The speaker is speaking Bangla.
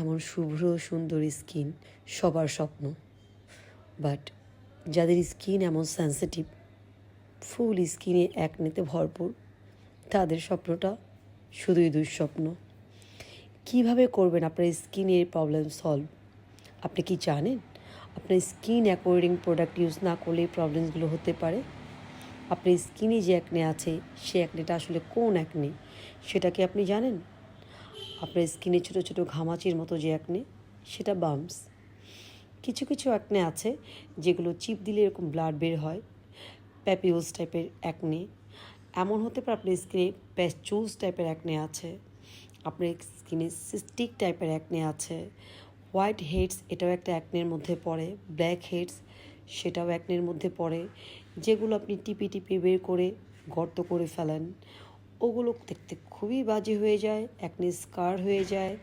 এমন শুভ্র সুন্দর স্কিন সবার স্বপ্ন, বাট যাদের স্কিন এমন সেন্সিটিভ, ফুল স্কিনে একনেতে ভরপুর, তাদের স্বপ্নটা শুধুই দুঃস্বপ্ন। কিভাবে করবেন আপনার স্কিনের প্রবলেম সলভ? আপনি কি জানেন আপনার স্কিন অ্যাকর্ডিং প্রোডাক্ট ইউজ না করলে এই প্রবলেমসগুলো হতে পারে? আপনার স্কিনে যে অ্যাকনে আছে সে অ্যাকনেটা আসলে কোন অ্যাকনে সেটা কি আপনি জানেন? আপনার স্কিনে ছোটো ছোটো ঘামাচির মতো যে অ্যাকনে, সেটা বাম্পস। কিছু কিছু অ্যাকনে আছে যেগুলো চিপ দিলে এরকম ব্লাড বের হয়, প্যাপিউলস টাইপের অ্যাকনে। এমন হতে পারে আপনার স্কিনে প্যাস্চুলস টাইপের অ্যাকনে আছে, আপনার স্কিনে সিস্টিক টাইপের অ্যাকনে আছে, হোয়াইট হেডস এটাও একটা অ্যাকনের মধ্যে পড়ে, ব্ল্যাক হেডস সেটাও অ্যাকনের মধ্যে পড়ে, যেগুলো আপনি টিপে টিপে বের করে গর্ত করে ফেলেন, ওগুলো দেখতে খুবই বাজে হয়ে যায়, অ্যাকনে স্কার হয়ে যায়।